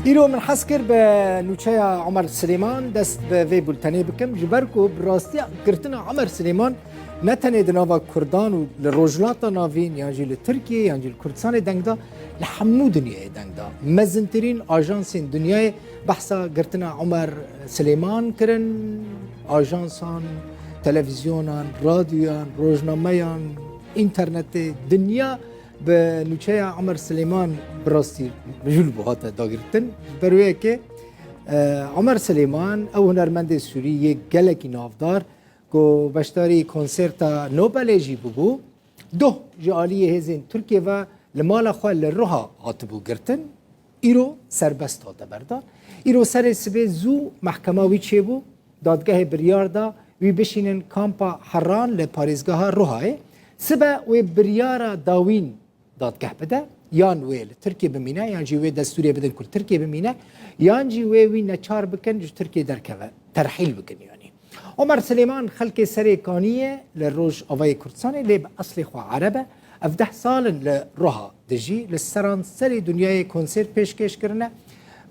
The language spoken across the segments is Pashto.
ایرو من حس کرد به نوچه عمر سلیمان دست به وی بولتنی بکم جبرکو براستی گرتنا عمر سلیمان نتنه دناوا کردان و لروجلات ناوین یعنی لترکیه یعنی لکردستان دنگدا لحمو دنیای دنگدا مزنترین آژانسین دنیای بحثا گرتنا عمر سلیمان کرن آژانسان تلویزیونان رادیوان روزنامه‌یان اینترنت دنیا به نوچه عمر سلیمان براستی رجل بهات داگرتن برویه که عمر سلیمان او هنرمند سوری یک گلکی نافدار که بشتاری کنسرت نوبل جی ببو دو جالی هزین ترکیه و لمال خواه لروها هاتبو گرتن ایرو سربست هاته بردار ایرو سر سبه زو محکمه وی چه بو دادگاه بریار دا وی بشینن کامپا حران لپاریزگاه روهای سبه وی بریار داوین دادگاه بده یان وی ترکیه بمینه یان جی وی دستوری بدن کل ترکیه بمینه یان جی وی نچار بکن جو ترکیه درکوه ترحیل بکن یعنی عمر سلیمان خلق سری کانیه لروج آوای کردستان لی به اصل خواه عربه 17 سال لروها دجی لسران سری دنیای کنسرت پیشکش کرنه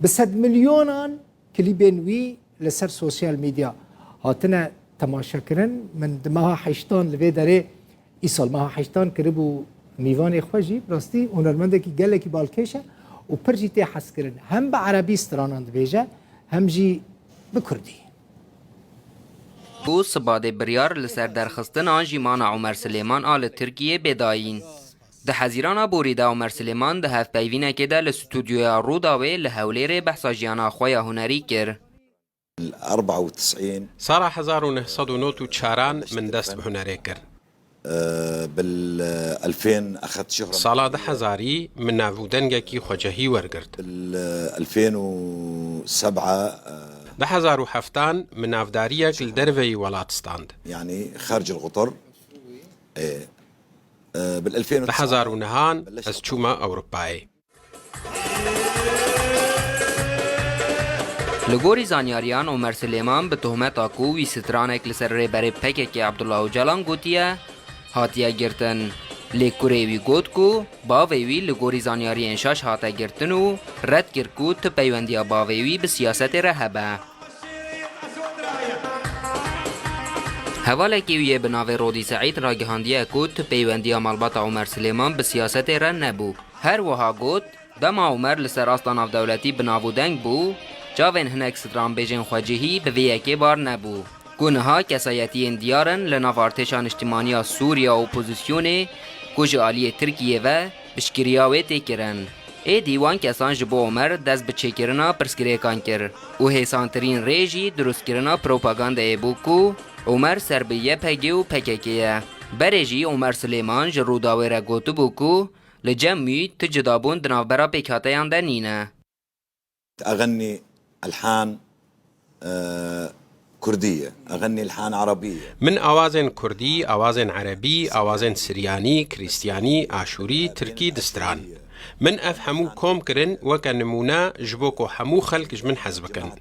به 100 میلیونان کلیبین وی لسر سوشیال میدیا هاتنه تماشا کرن من دماها حیشتان لوی داره ای سال ماها حیشتان کربو میوان خوشی راستی هنرمنده که گله کی بالکشه و پرجی تی حس کرن هم به عربی استراناند بیجه هم جی به کردی بو سباده بریار لسر درخستن آن جیمان عمر سلیمان آل ترکیه بداین ده حزیرانا بوریده عمر سلیمان ده هف پیوینه که ده لستودیویا رو داوه لحولیر بحثا جیانا خویا هنری کر 94 سال 1994 من دست بهنری کرد بال 2000 اخذت شهرة سال 2000 من نافودنگکی خوجهی ورگرد بال 2007 2007 من نافداریک لدروی ولاتستاند يعني خارج القطر بال 2009 2009 از چوما اوروپایی لگوری زانیاریان عمر سلیمان به تهمت آکو وی سترانک لسر ریبر پکه که عبدالله جلان گوتیه هاتیه گرتن لیکوری وی گوت کو باوی لگوری زانیاری انشاش هاته گرتن و رد کرکو تپیوندیا باوی به سیاست رهبه حواله که ویه بناوه رودی سعید را گهاندیه کو تپیوندیا مالبات عمر سلیمان به سیاست رن نبو هر وها گوت دما عمر لسر آستان آف دولتی بناو دنگ بو جاوین هنک ستران بیجن خواجهی به ویکی بار نبو گونه کسایتی دیارن لناوارتشان اجتماعی سوریا اپوزیسیون کج آلی ترکیه و بشکریاوی تکرن ای دیوان کسان جبو عمر دست به چکرنا پرسکریکان کر و حسانترین ریجی درست کرنا پروپاگانده ای بوکو عمر سربیه پگی و پککیه برجی عمر سلیمان جروداوی را گوتو بوکو لجمعی تجدابون دنافبرا پیکاتیان دنینه اغني الحان كردية أغني الحان عربية من آوازن كردي آوازن عربي آوازن سرياني كريستياني آشوري تركي دستران من أفهمو كوم كرن وكان نمونا جبوكو حمو خلق جمن حزبكن